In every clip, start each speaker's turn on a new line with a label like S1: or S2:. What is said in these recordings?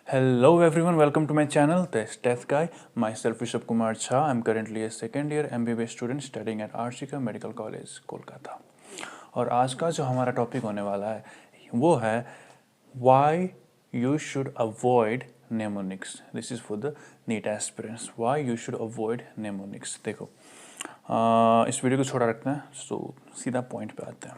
S1: Hello everyone, welcome to my channel, The Test Guy. Myself Rishabh Kumar Jha. I'm currently a second year MBBS student studying at Archika Medical College, Kolkata. और आज का जो हमारा topic होने वाला है वो है Why you should avoid mnemonics. This is for the NEET aspirants. Why you should avoid mnemonics. देखो इस वीडियो को छोड़ा रखते हैं, तो सीधा पॉइंट पे आते हैं.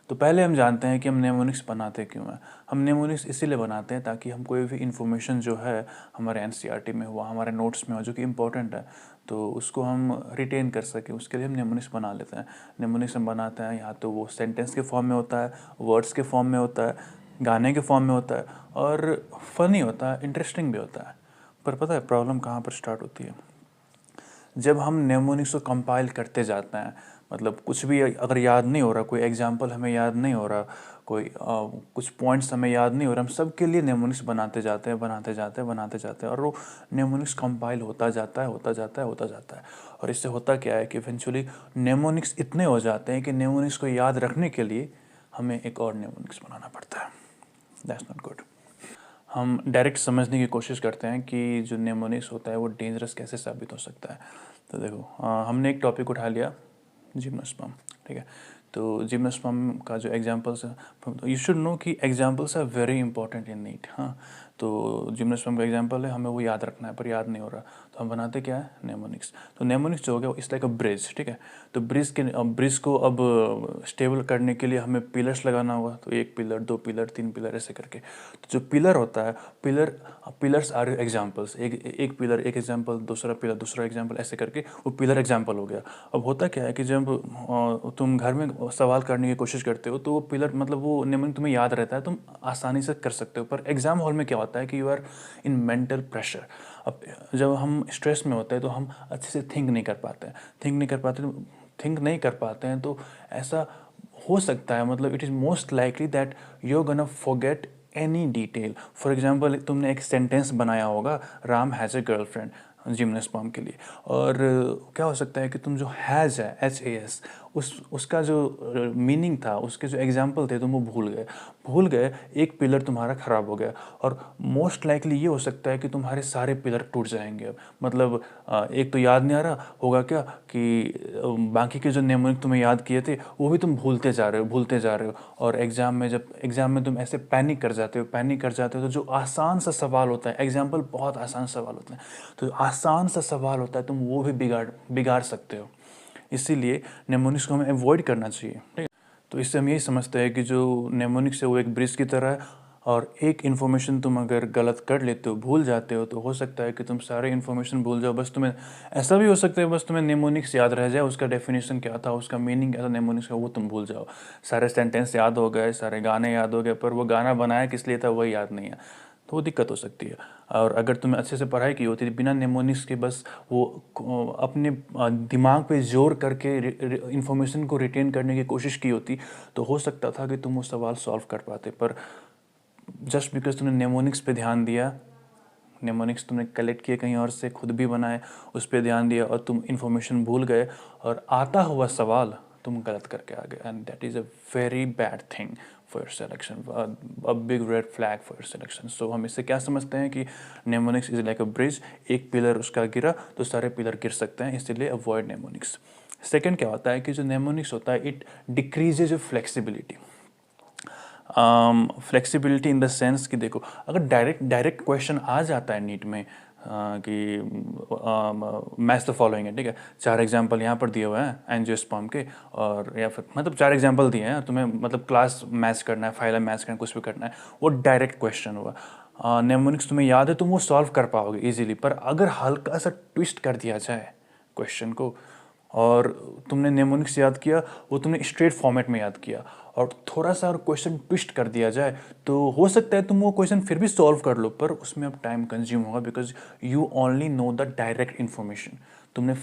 S1: तो पहले हम जानते हैं कि हम नेमोनिक्स बनाते क्यों हैं. हम नेमोनिक्स इसीलिए बनाते हैं ताकि हम कोई भी इन्फॉर्मेशन जो है हमारे एनसीईआरटी में हुआ, हमारे नोट्स में हो, जो कि इम्पोर्टेंट है, तो उसको हम रिटेन कर सकें. उसके लिए हम नेमोनिक्स बना लेते हैं. नेमोनिक्स हम बनाते हैं, या तो वो सेंटेंस के फॉर्म में होता है, वर्ड्स के फॉर्म में होता है, गाने के फॉर्म में होता है, और फनी होता है, इंटरेस्टिंग भी होता है. पर पता है प्रॉब्लम कहाँ पर स्टार्ट होती है? जब हम नेमोनिक्स को कंपाइल करते जाते हैं, मतलब कुछ भी अगर याद नहीं हो रहा, कोई एग्जांपल हमें याद नहीं हो रहा, कोई कुछ पॉइंट्स हमें याद नहीं हो रहा, हम सब के लिए नेमोनिक्स बनाते जाते हैं, और वो नेमोनिक्स कंपाइल होता जाता है. और इससे होता क्या है कि इवेंचुअली नेमोनिक्स इतने हो जाते हैं कि नेमोनिक्स को याद रखने के लिए हमें एक और नेमोनिक्स बनाना पड़ता है. That's not good. हम डायरेक्ट समझने की कोशिश करते हैं कि जो नेमोनिक्स होता है वो डेंजरस कैसे साबित हो सकता है. तो देखो, हमने एक टॉपिक उठा लिया, जिम्नोस्पर्म. ठीक है, तो जिम्नोस्पर्म का जो एग्जांपल्स है, यू शुड नो कि examples are very important in NEET. हाँ, तो जिम्नोस्पर्म का एग्जांपल है, हमें वो याद रखना है, पर याद नहीं हो रहा, तो हम बनाते क्या है, नेमोनिक्स. तो नेमोनिक्स जो हो गया वो इस लाइक अ ब्रिज. ठीक है, तो ब्रिज को अब स्टेबल करने के लिए हमें पिलर्स लगाना होगा. तो 1 पिलर, 2 पिलर, 3 पिलर, ऐसे करके. तो जो पिलर होता है, पिलर्स आर एग्जाम्पल्स. एक पिलर एक एग्जाम्पल, दूसरा पिलर दूसरा एग्जाम्पल, ऐसे करके वो पिलर एग्जाम्पल हो गया. अब होता क्या है कि जब तुम घर में सवाल करने की कोशिश करते हो, तो वो पिलर मतलब वो नेमोनिक तुम्हें याद रहता है, तुम आसानी से कर सकते हो. पर एग्जाम हॉल में क्या होता है कि you are in mental pressure. अब जब हम स्ट्रेस में होते हैं तो हम अच्छे से थिंक नहीं कर पाते हैं, तो ऐसा हो सकता है, मतलब it is most likely that you are gonna forget any detail. For example, तुमने एक सेंटेंस बनाया होगा, Ram has a girlfriend, gymnosperm के लिए. और क्या हो सकता है कि तुम जो हैज़ है, HAS, उसका जो मीनिंग था, उसके जो एग्जाम्पल थे, तुम वो भूल गए. एक पिलर तुम्हारा ख़राब हो गया, और मोस्ट लाइकली ये हो सकता है कि तुम्हारे सारे पिलर टूट जाएंगे. अब मतलब एक तो याद नहीं आ रहा होगा क्या कि बाकी के जो नेमोनिक तुम्हें याद किए थे वो भी तुम भूलते जा रहे हो. और एग्ज़ाम में तुम ऐसे पैनिक कर जाते हो, तो जो आसान सा सवाल होता है, एग्जाम्पल बहुत आसान सवाल होता है, तो आसान सा सवाल होता है, तुम वो भी बिगाड़ सकते हो. इसीलिए नेमोनिक्स को हमें अवॉइड करना चाहिए. ठीक है, तो इससे हम यही समझते हैं कि जो नेमोनिक्स है वो एक ब्रिज की तरह है, और एक इन्फॉर्मेशन तुम अगर गलत कर लेते हो, भूल जाते हो, तो हो सकता है कि तुम सारे इन्फॉर्मेशन भूल जाओ. बस तुम्हें ऐसा भी हो सकता है, बस तुम्हें नेमोनिक्स याद रह जाए, उसका डेफिनेशन क्या था, उसका मीनिंग क्या था नेमोनिक्स का, वो तुम भूल जाओ. सारे सेंटेंस याद हो गए, सारे गाने याद हो गए, पर वो गाना बनाया किस लिए था वही याद नहीं है, तो वो दिक्कत हो सकती है. और अगर तुमने अच्छे से पढ़ाई की होती बिना नेमोनिक्स के, बस वो अपने दिमाग पे जोर करके इन्फॉर्मेशन को रिटेन करने की कोशिश की होती, तो हो सकता था कि तुम वो सवाल सॉल्व कर पाते. पर जस्ट बिकॉज तुमने नेमोनिक्स पे ध्यान दिया, नेमोनिक्स तुमने कलेक्ट किए कहीं और से, खुद भी बनाए, उस पर ध्यान दिया, और तुम इन्फॉर्मेशन भूल गए, और आता हुआ सवाल तुम गलत करके आ गए, and that is a very bad thing for your selection, a big red flag for your selection. So हम इससे क्या समझते हैं कि mnemonics is like a bridge. एक पिलर उसका गिरा तो सारे पिलर गिर सकते हैं, इसलिए अवॉइड नेमोनिक्स. सेकेंड क्या होता है कि जो नेमोनिक्स होता है, it decreases your flexibility. Flexibility in the sense कि देखो, अगर डायरेक्ट क्वेश्चन आ जाता है नीट में, कि मैच द फॉलोइंग है, ठीक है, 4 एग्जांपल यहाँ पर दिए हुए हैं एंजियोस्पर्म के, और या फिर मतलब 4 एग्जांपल दिए हैं तुम्हें, मतलब क्लास मैच करना है, फाइलम मैच करना है, कुछ भी करना है, वो डायरेक्ट क्वेश्चन हुआ. नेमोनिक्स तुम्हें याद है, तुम वो सॉल्व कर पाओगे इजीली. पर अगर हल्का सा ट्विस्ट कर दिया जाए क्वेश्चन को, और तुमने नेमोनिक्स याद किया, वो तुमने स्ट्रेट फॉर्मेट में याद किया, और थोड़ा सा और क्वेश्चन ट्विस्ट कर दिया जाए, तो हो सकता है तुम वो क्वेश्चन फिर भी सॉल्व कर लो, पर उसमें अब टाइम कंज्यूम होगा, because you only know the direct information. तुमने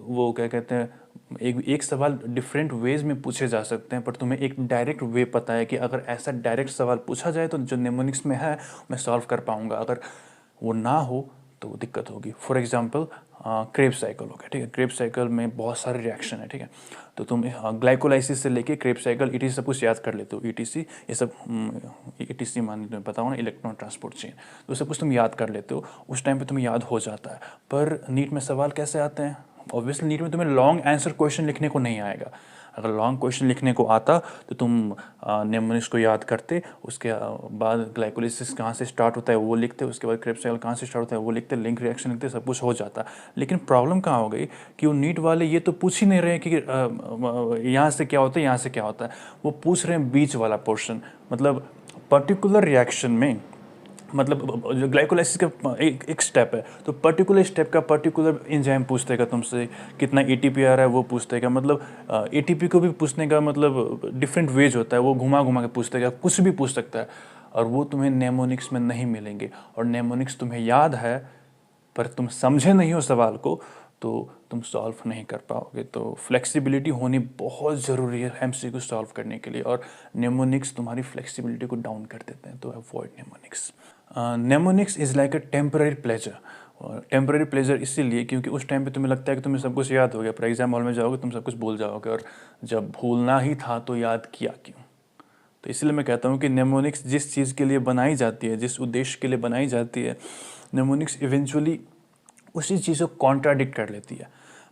S1: वो क्या कहते हैं, एक सवाल डिफरेंट वेज में पूछे जा सकते हैं, पर तुम्हें एक डायरेक्ट वे पता है कि अगर ऐसा डायरेक्ट सवाल पूछा जाए तो जो नेमोनिक्स में है मैं सॉल्व कर पाऊंगा. अगर वो ना हो तो दिक्कत होगी। फॉर एग्जांपल क्रेब साइकिल हो गया, ठीक है। क्रेब साइकिल में बहुत सारे रिएक्शन है, ठीक है। तो तुम ग्लाइकोलाइसिस से लेके क्रेब साइकिल ईटीसी सब कुछ याद कर लेते हो। ईटीसी ये सब ईटीसी मान तुम्हें पता हो ना, इलेक्ट्रॉन ट्रांसपोर्ट चेन, तो सब कुछ तुम याद कर लेते हो, उस टाइम पे तुम्हें याद हो जाता है। पर नीट में सवाल कैसे आते हैं? ऑब्वियसली नीट में तुम्हें लॉन्ग आंसर क्वेश्चन लिखने को नहीं आएगा। अगर लॉन्ग क्वेश्चन लिखने को आता तो तुम नेमोनिक्स को याद करते, उसके बाद ग्लाइकोलाइसिस कहाँ से स्टार्ट होता है वो लिखते, उसके बाद क्रेब साइकिल कहाँ से स्टार्ट होता है वो लिखते, लिंक रिएक्शन लिखते, सब कुछ हो जाता। लेकिन प्रॉब्लम कहाँ हो गई कि वो नीट वाले ये तो पूछ ही नहीं रहे कि यहाँ से क्या होता है, यहाँ से क्या होता है। वो पूछ रहे हैं बीच वाला पोर्शन, मतलब पर्टिकुलर रिएक्शन में, मतलब जो ग्लाइकोलाइसिस का एक स्टेप है, तो पर्टिकुलर स्टेप का पर्टिकुलर एंजाइम पूछतेगा तुमसे, कितना एटीपी आ रहा है वो पूछतेगा। मतलब एटीपी को भी पूछने का मतलब डिफरेंट वेज होता है, वो घुमा घुमा के पूछतेगा, कुछ भी पूछ सकता है। और वो तुम्हें नेमोनिक्स में नहीं मिलेंगे। और नेमोनिक्स तुम्हें याद है पर तुम समझे नहीं हो सवाल को, तो तुम सॉल्व नहीं कर पाओगे। तो फ्लेक्सिबिलिटी होनी बहुत ज़रूरी है एमसीक्यू सॉल्व करने के लिए, और नेमोनिक्स तुम्हारी फ्लेक्सिबिलिटी को डाउन कर देते हैं, तो avoid mnemonics. Mnemonics is like a temporary pleasure. Temporary pleasure इसीलिए क्योंकि उस टाइम पे तुम्हें लगता है कि तुम्हें सब कुछ याद हो गया, पर एग्जाम हॉल में जाओगे तुम सब कुछ भूल जाओगे, और जब भूलना ही था तो याद किया क्यों? तो इसलिए मैं कहता हूँ कि नेमोनिक्स जिस चीज़ के लिए बनाई जाती है, जिस उद्देश्य के लिए बनाई जाती है, नेमोनिक्स इवेंचुअली उसी चीज़ को कॉन्ट्राडिक्ट कर लेती है।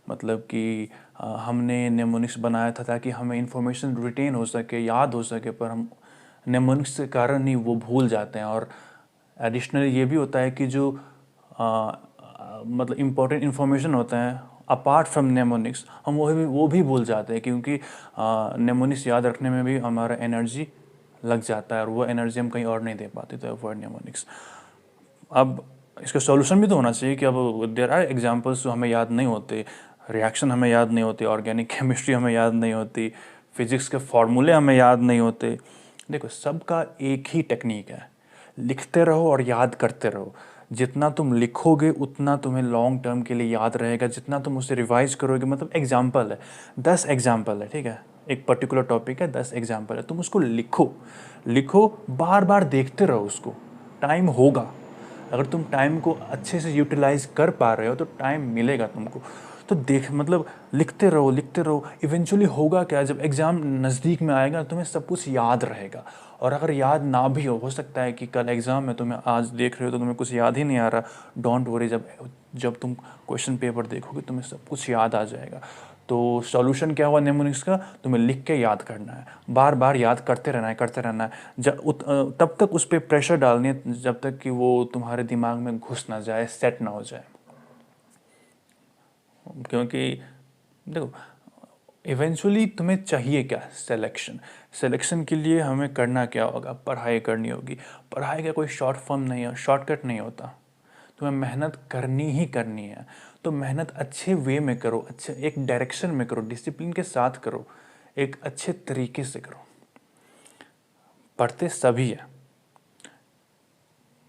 S1: मतलब कि हमने नेमोनिक्स बनाया था ताकि हमें इंफॉर्मेशन रिटेन हो सके, याद हो सके, पर हम नेमोनिक्स के कारण ही वो भूल जाते हैं। और एडिशनली ये भी होता है कि जो मतलब इम्पोर्टेंट इन्फॉर्मेशन होता है अपार्ट फ्रॉम नेमोनिक्स, हम वो भी भूल जाते हैं, क्योंकि नेमोनिक्स याद रखने में भी हमारा एनर्जी लग जाता है, और वो एनर्जी हम कहीं और नहीं दे पाते। तो अवॉइड नेमोनिक्स। अब इसका सॉल्यूशन भी तो होना चाहिए कि अब देयर आर एग्जांपल्स जो हमें याद नहीं होते, रिएक्शन हमें याद नहीं होते, ऑर्गेनिक केमिस्ट्री हमें याद नहीं होती, फिजिक्स के फॉर्मूले हमें याद नहीं होते। देखो, सबका एक ही टेक्निक है, लिखते रहो और याद करते रहो। जितना तुम लिखोगे उतना तुम्हें लॉन्ग टर्म के लिए याद रहेगा, जितना तुम उसे रिवाइज करोगे। मतलब एग्जाम्पल है, 10 एग्जाम्पल है, ठीक है, एक पर्टिकुलर टॉपिक है, 10 एग्जाम्पल है, तुम उसको लिखो, लिखो, बार बार देखते रहो उसको, टाइम होगा। अगर तुम टाइम को अच्छे से यूटिलाइज कर पा रहे हो तो टाइम मिलेगा तुमको। तो देख, मतलब लिखते रहो, लिखते रहो, इवेंचुअली होगा क्या, जब एग्ज़ाम नज़दीक में आएगा तुम्हें सब कुछ याद रहेगा। और अगर याद ना भी हो सकता है कि कल एग्ज़ाम में तुम्हें आज देख रहे हो तो तुम्हें कुछ याद ही नहीं आ रहा, डोंट वरी, जब जब तुम क्वेश्चन पेपर देखोगे तुम्हें सब कुछ याद आ जाएगा। तो सॉल्यूशन क्या हुआ नेमोनिक्स का? तुम्हें लिख के याद करना है, बार बार याद करते रहना है, करते रहना है। तब तक उस पर प्रेशर डालनी है जब तक कि वो तुम्हारे दिमाग में घुस ना जाए, सेट ना हो जाए। क्योंकि देखो, इवेंचुअली तुम्हें चाहिए क्या? सिलेक्शन। सिलेक्शन के लिए हमें करना क्या होगा? पढ़ाई करनी होगी। पढ़ाई का कोई शॉर्ट फॉर्म नहीं है, शॉर्टकट नहीं होता, तुम्हें मेहनत करनी ही करनी है। तो मेहनत अच्छे वे में करो, अच्छे एक डायरेक्शन में करो, डिसिप्लिन के साथ करो, एक अच्छे तरीके से करो। पढ़ते सभी है,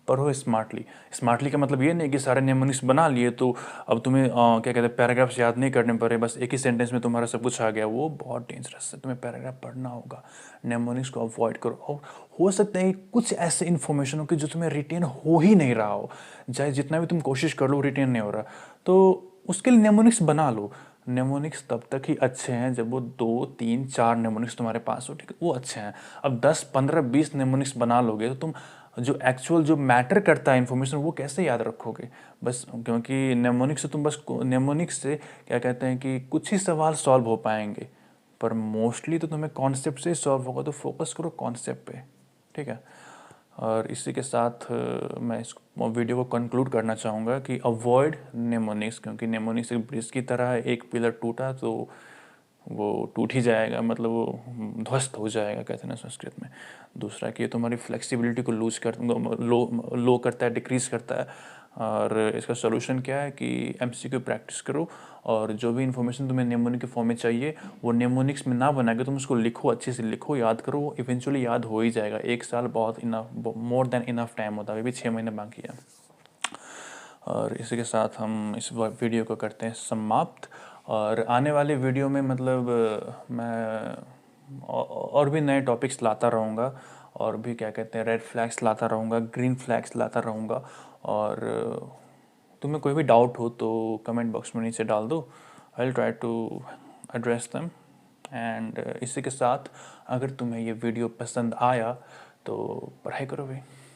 S1: पढ़ो स्मार्टली। स्मार्टली का मतलब ये नहीं कि सारे नेमोनिक्स बना लिए तो अब तुम्हें क्या कहते हैं पैराग्राफ्स याद नहीं करने पड़े, बस एक ही सेंटेंस में तुम्हारा सब कुछ आ गया, वो बहुत डेंजरस है। तुम्हें पैराग्राफ पढ़ना होगा, नेमोनिक्स को अवॉइड करो। और हो सकता है कुछ ऐसे इन्फॉर्मेशन हो कि जो तुम्हें रिटेन हो ही नहीं रहा हो, चाहे जितना भी तुम कोशिश कर लो रिटेन नहीं हो रहा, तो उसके लिए नेमोनिक्स बना लो। नेमोनिक्स तब तक ही अच्छे हैं जब वो 2, 3, 4 नेमोनिक्स तुम्हारे पास हो, ठीक है, वो अच्छे हैं। अब 10, 15, 20 नेमोनिक्स बना लोगे तो तुम जो एक्चुअल जो मैटर करता है इन्फॉर्मेशन वो कैसे याद रखोगे? बस क्योंकि नेमोनिक्स से तुम बस नेमोनिक्स से क्या कहते हैं कि कुछ ही सवाल सॉल्व हो पाएंगे, पर मोस्टली तो तुम्हें कॉन्सेप्ट से सॉल्व होगा। तो फोकस करो कॉन्सेप्ट पे, ठीक है। और इसी के साथ मैं इस वीडियो को कंक्लूड करना चाहूँगा कि अवॉइड नेमोनिक्स, क्योंकि नेमोनिक्स एक ब्रिज की तरह है, एक पिलर टूटा तो वो टूट ही जाएगा, मतलब वो ध्वस्त हो जाएगा, कहते हैं ना संस्कृत में। दूसरा कि ये तुम्हारी फ्लेक्सिबिलिटी को लो करता है, डिक्रीज़ करता है। और इसका सॉल्यूशन क्या है कि एमसीक्यू प्रैक्टिस करो, और जो भी इन्फॉर्मेशन तुम्हें नेमोनिक के फॉर्म में चाहिए वो नेमोनिक्स में ना बना के तुम उसको लिखो, अच्छे से लिखो, याद करो, वो इवेंचुअली याद हो ही जाएगा। 1 साल बहुत enough, more than enough time होता है, अभी भी 6 महीने बाकी है। और इसी के साथ हम इस वीडियो को करते हैं समाप्त। और आने वाले वीडियो में मतलब मैं और भी नए टॉपिक्स लाता रहूँगा, और भी क्या कहते हैं रेड फ्लैग्स लाता रहूँगा, ग्रीन फ्लैग्स लाता रहूँगा, और तुम्हें कोई भी डाउट हो तो कमेंट बॉक्स में नीचे डाल दो, I will try to address them. And इसी के साथ अगर तुम्हें ये वीडियो पसंद आया तो पढ़ाई करो भाई।